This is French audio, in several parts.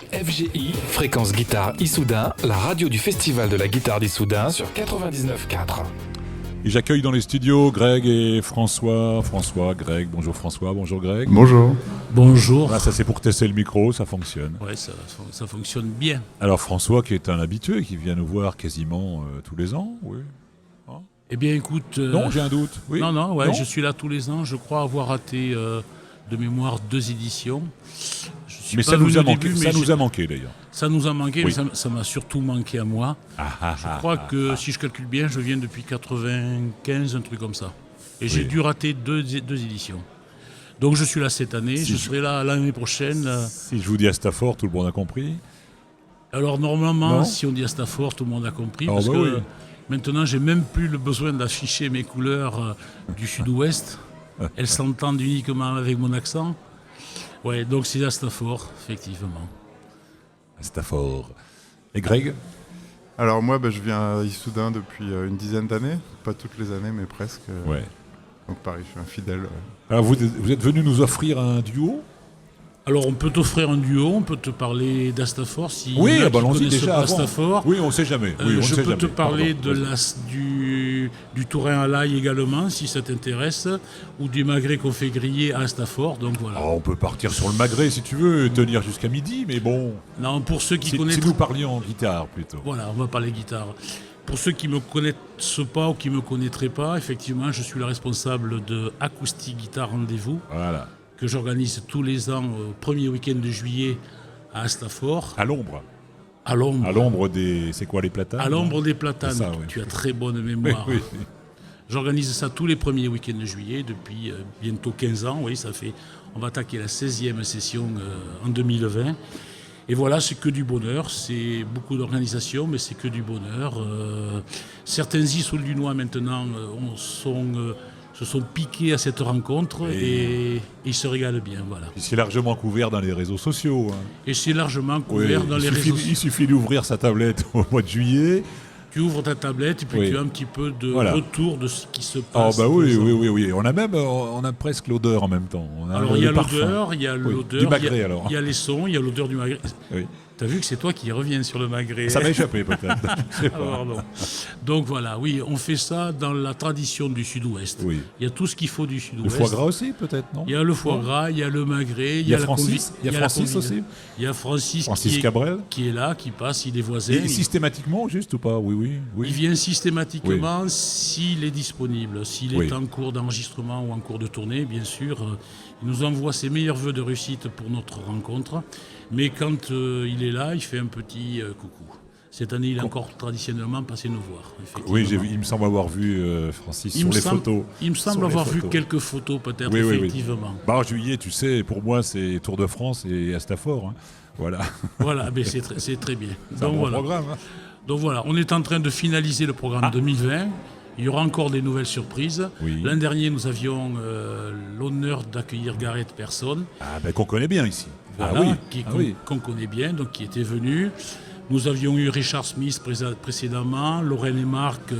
FGI, Fréquence Guitare Issoudun, la radio du Festival de la Guitare d'Issoudun sur 99.4. Et j'accueille dans les studios Greg et François. Greg, bonjour François, bonjour Greg. Bonjour. Bonjour. Voilà, ça c'est pour tester le micro, ça fonctionne. Ouais, ça fonctionne bien. Alors François qui est un habitué, qui vient nous voir quasiment tous les ans, oui. Eh bien écoute... Non, j'ai un doute. Oui. Non, je suis là tous les ans. Je crois avoir raté de mémoire 2 éditions. Mais ça nous a manqué d'ailleurs. Ça nous a manqué, oui. mais ça m'a surtout manqué à moi. Je crois que si je calcule bien, je viens depuis 95, un truc comme ça. Et j'ai dû rater 2 éditions. Donc je suis là cette année, je serai là l'année prochaine. Si je vous dis à Stafford, tout le monde a compris. Alors normalement, si on dit à Stafford, tout le monde a compris. Parce que maintenant, j'ai même plus le besoin d'afficher mes couleurs du sud-ouest. Elles s'entendent uniquement avec mon accent. Ouais, donc c'est à Stafford, effectivement. À Stafford. Et Greg ? Alors moi, je viens à Issoudun depuis une dizaine d'années. Pas toutes les années, mais presque. Ouais. Donc pareil, je suis un fidèle. Alors vous êtes venu nous offrir un duo ? Alors on peut t'offrir un duo, on peut te parler d'Astafor si oui, il y en a qui allons-y connaissent déjà pas Astafor. Oui, on ne sait jamais. Je peux te parler du Tourin à l'ail également, si ça t'intéresse, ou du magret qu'on fait griller à Astafor. Donc voilà. On peut partir sur le magret si tu veux, tenir jusqu'à midi, mais bon. Non, pour ceux qui connaissent. Si nous parlions guitare plutôt. Voilà, on va parler guitare. Pour ceux qui ne me connaissent pas ou qui ne me connaîtraient pas, effectivement, je suis le responsable de Acoustique Guitare Rendez-vous. Voilà. Que j'organise tous les ans au premier week-end de juillet à Astafor. À l'ombre. À l'ombre. À l'ombre des... C'est quoi les platanes ? À l'ombre des platanes. Ça, Tu as très bonne mémoire. Oui. J'organise ça tous les premiers week-ends de juillet depuis bientôt 15 ans. Oui, ça fait... On va attaquer la 16e session en 2020. Et voilà, c'est que du bonheur. C'est beaucoup d'organisation, mais c'est que du bonheur. Certains Issoudunnois maintenant se sont piqués à cette rencontre et ils se régalent bien. Voilà. Et c'est largement couvert dans les réseaux sociaux. Hein. Et c'est largement couvert dans les réseaux sociaux. Il suffit d'ouvrir sa tablette au mois de juillet. Tu ouvres ta tablette et puis tu as un petit peu de retour de ce qui se passe. Ah bah oui. On a presque l'odeur en même temps. Alors il y a l'odeur, il y a l'odeur, du magret alors. Il y a les sons, il y a l'odeur du magret. Oui. T'as vu que c'est toi qui reviens sur le magret. Ça m'a échappé peut-être. Donc voilà, oui, on fait ça dans la tradition du Sud-Ouest. Oui. Il y a tout ce qu'il faut du Sud-Ouest. Le foie gras aussi peut-être, non ? Il y a le foie gras, il y a le magret, il y a Francis. Il y a Francis aussi. Il y a Francis Cabrel qui est là, qui passe, il est voisin. Et systématiquement juste ou pas ? Oui. Il vient systématiquement s'il est disponible, s'il est en cours d'enregistrement ou en cours de tournée, bien sûr. Il nous envoie ses meilleurs vœux de réussite pour notre rencontre. Mais quand il est là, il fait un petit coucou. Cette année, il est encore traditionnellement passé nous voir. Oui, il me semble avoir vu Francis sur les photos. Il me semble avoir vu quelques photos peut-être, effectivement. Oui. En juillet, tu sais, pour moi, c'est Tour de France et Astafor. Hein. Voilà. Voilà, mais c'est très bien. C'est un bon programme. Hein. Donc voilà, on est en train de finaliser le programme 2020. Il y aura encore des nouvelles surprises. Oui. L'an dernier, nous avions l'honneur d'accueillir Gareth Persson. Qu'on connaît bien ici. Voilà, qu'on connaît bien, donc qui était venu. Nous avions eu Richard Smith précédemment, Lorraine et Marc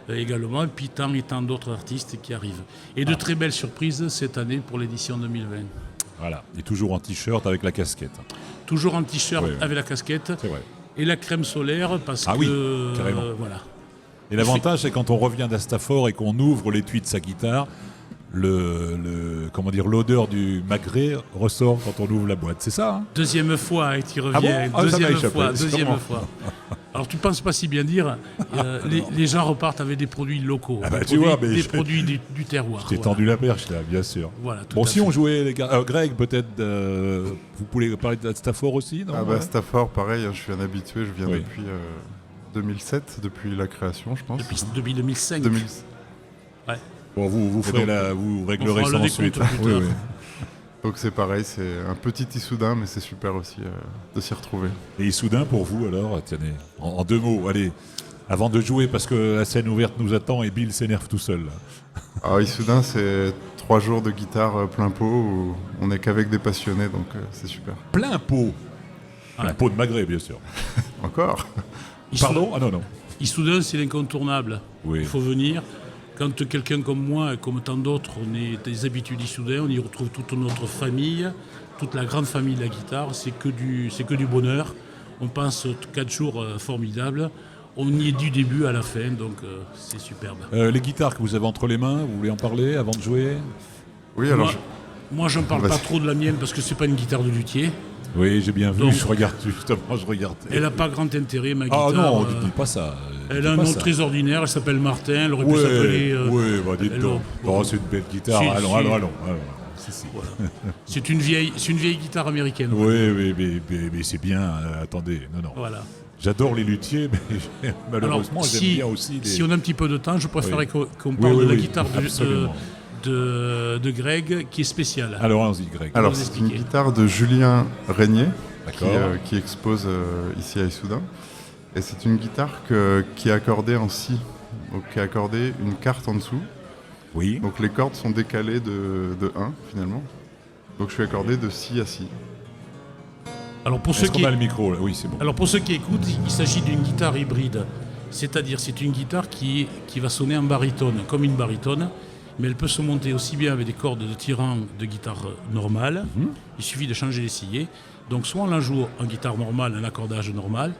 également, et puis tant et tant d'autres artistes qui arrivent. Et de très belles surprises cette année pour l'édition 2020. Voilà, et toujours en t-shirt avec la casquette. Toujours en t-shirt avec la casquette. C'est vrai. Et la crème solaire parce que... oui, carrément. Voilà. Et l'avantage, c'est quand on revient d'Astafor et qu'on ouvre l'étui de sa guitare, l'odeur du magret ressort quand on ouvre la boîte, c'est ça hein ? Deuxième fois, tu reviens. Deuxième fois. Alors tu ne penses pas si bien dire, les gens repartent avec des produits locaux, des produits du terroir. Je t'ai tendu la perche là, bien sûr. Voilà, si on jouait, les gars, Greg, peut-être, vous pouvez parler de Stafford aussi, non ? Stafford, pareil, je suis un habitué, je viens depuis 2007, depuis la création, je pense. Depuis 2005. Ouais. Bon, vous réglerez ça ensuite. Oui. Donc c'est pareil, c'est un petit Issoudun, mais c'est super aussi de s'y retrouver. Et Issoudun pour vous alors, tenez, en 2 mots, allez, avant de jouer, parce que la scène ouverte nous attend et Bill s'énerve tout seul. Alors Issoudun, c'est 3 jours de guitare plein pot, où on n'est qu'avec des passionnés, donc c'est super. Plein pot ? Plein pot de magret, bien sûr. Encore ? Pardon ? Ah non. Issoudun, c'est l'incontournable. Oui. Il faut venir. Quand quelqu'un comme moi, comme tant d'autres, on est des habitués d'Issoudun, on y retrouve toute notre famille, toute la grande famille de la guitare, c'est que du bonheur. On passe 4 jours formidables. On y est du début à la fin, donc c'est superbe. Les guitares que vous avez entre les mains, vous voulez en parler avant de jouer? Oui, alors Moi, je ne parle pas Vas-y. trop de la mienne parce que c'est pas une guitare de luthier. Oui, j'ai bien vu, Donc- je regarde justement, je regarde. Elle n'a pas grand intérêt, ma guitare. Ah non, ne dis pas ça. Elle a un nom très ordinaire, elle s'appelle Martin, elle aurait pu Ouais, s'appeler... bah dites elle donc. a- Oh, c'est une belle guitare, Si, allons, si. allons. Si. Voilà. C'est une vieille guitare américaine. Oui, mais c'est bien, attendez, non. Voilà. J'adore les luthiers, mais malheureusement, Alors, j'aime bien aussi les... si on a un petit peu de temps, je préférerais qu'on Oui, parle de la oui, guitare absolument. de Greg, qui est spéciale. Alors, allons-y, Greg. Alors, vous c'est une expliquer. guitare de Julien Régnier D'accord. qui expose ici à Issoudun. Et c'est une guitare qui est accordée en si, donc qui est accordée une carte en dessous. Oui. Donc les cordes sont décalées de 1 finalement. Donc je suis accordé de si à si. Alors pour ceux Est-ce qu'on qui a le micro là? Oui, c'est bon. Alors pour ceux qui écoutent, il s'agit d'une guitare hybride. C'est-à-dire c'est une guitare qui va sonner en baryton, comme une baryton, mais elle peut se monter aussi bien avec des cordes de tirant de guitare normale. Il suffit de changer les sillets. Donc soit on la joue en guitare normale, un accordage normal,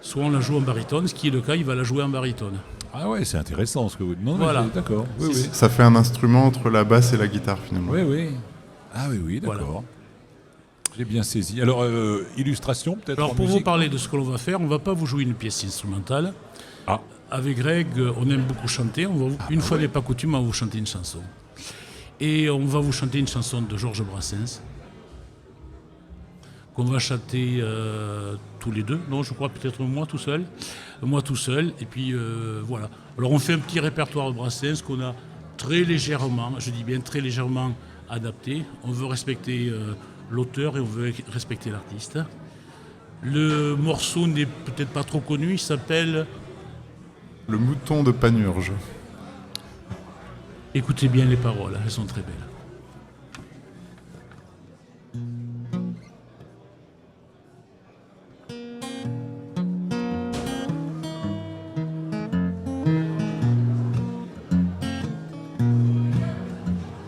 soit on la joue en baryton, ce qui est le cas, il va la jouer en baryton. Ah ouais, c'est intéressant ce que vous dites. Non, Voilà. mais d'accord. Oui, oui. Ça fait un instrument entre la basse et la guitare finalement. Oui. Ah oui, d'accord. Voilà. J'ai bien saisi. Alors, illustration peut-être Alors en pour vous musique, parler de ce que l'on va faire, on ne va pas vous jouer une pièce instrumentale. Ah. Avec Greg, on aime beaucoup chanter. Une fois n'est pas coutume, on va vous chanter une chanson. Et on va vous chanter une chanson de Georges Brassens, qu'on va chanter tous les deux. Non, je crois peut-être moi tout seul. Et puis voilà. Alors on fait un petit répertoire de Brassens qu'on a très légèrement, je dis bien très légèrement adapté. On veut respecter l'auteur et on veut respecter l'artiste. Le morceau n'est peut-être pas trop connu, il s'appelle... Le mouton de Panurge. Écoutez bien les paroles, elles sont très belles.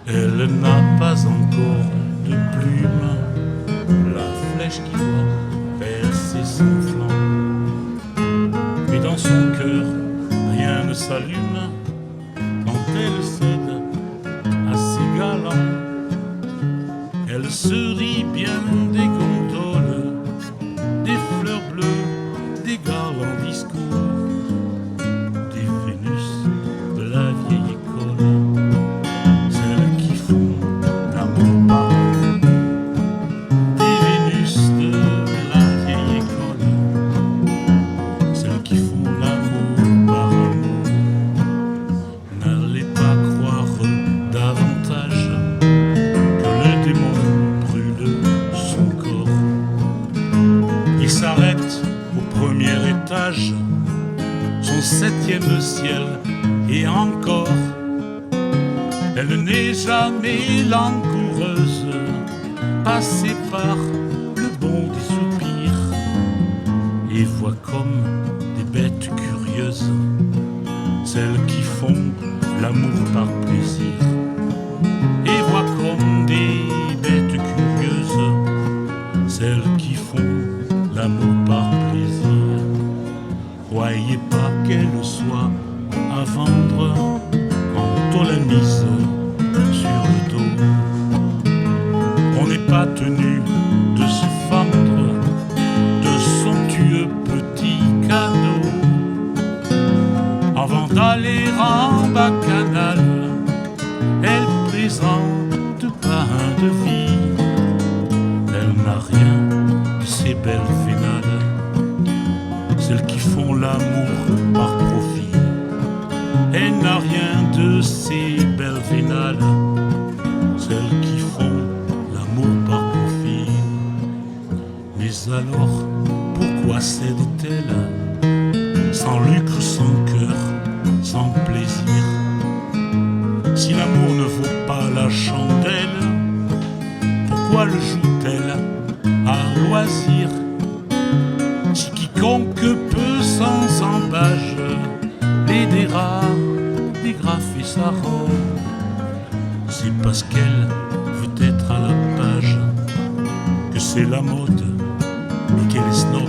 Elle n'a pas encore de plume, la flèche qui doit percer son flanc. Mais dans son cœur, rien ne s'allume quand elle cède à ses galants. Elle se rit bien des gondoles, des fleurs bleues, des garlands discours, des Vénus de la vieille école, celles qui font l'amour par amour. Des Vénus de la vieille école, celles qui font l'amour par amour. N'allez pas croire davantage que le démon brûle son corps. Il s'arrête au premier étage, son 7e ciel, et encore, elle n'est jamais langoureuse, passée par le bond des soupirs, et voit comme des bêtes curieuses, celles qui font l'amour par plaisir, et voit comme des bêtes curieuses, celles qui font l'amour par plaisir. Croyez pas qu'elle soit à vendre quand on l'a mise sur le dos. On n'est pas tenu de se fendre de somptueux petits cadeaux. Avant d'aller en bacchanal, elle présente pas de vie. Elle n'a rien de ces belles vénales, celles qui font l'amour par profit. Elle n'a rien de ces belles vénales, celles qui font l'amour par profit. Mais alors, pourquoi cède-t-elle sans lucre, sans cœur, sans plaisir? Si l'amour ne vaut pas la chandelle, pourquoi le joue-t-elle à loisir? Si quiconque peut sans embâge l'aidera, dégrafer sa robe, c'est parce qu'elle veut être à la page c'est la mode et qu'elle est snob.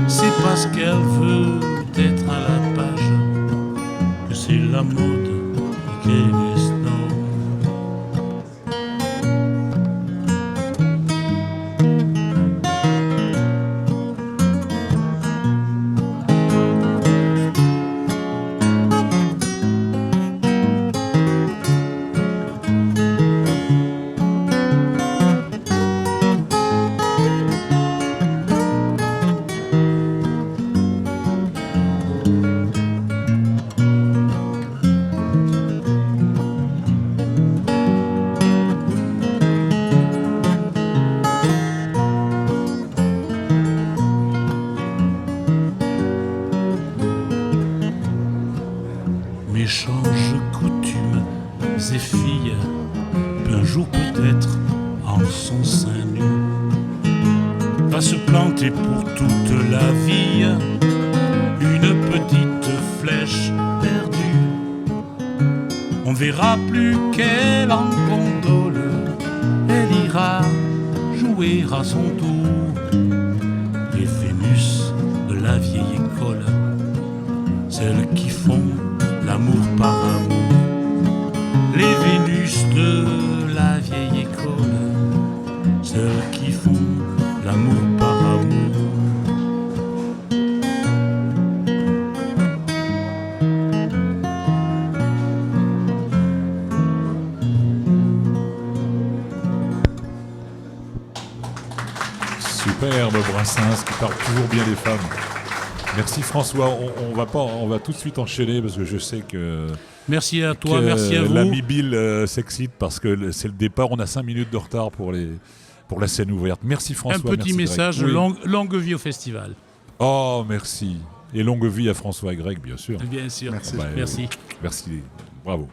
C'est parce qu'elle veut être à la page que c'est la mode et qu'elle est snob. Méchanges coutumes et filles, un jour peut-être en son sein nu, va se planter pour toute la vie une petite flèche perdue. On verra plus qu'elle en gondole, elle ira jouer à son tour les Vénus de la vieille école, celles qui font l'amour par amour, les Vénus de la vieille école, celles qui font l'amour par amour. Superbe Brassens qui parle toujours bien des femmes. Merci François, on va tout de suite enchaîner parce que je sais que... Merci à toi, merci à vous. L'ami Bill s'excite parce que c'est le départ, on a 5 minutes de retard pour la scène ouverte. Merci François. Un petit message, oui. longue vie au festival. Oh merci. Et longue vie à François et Greg bien sûr. Bien sûr. Merci. Bah, Merci. Merci, bravo.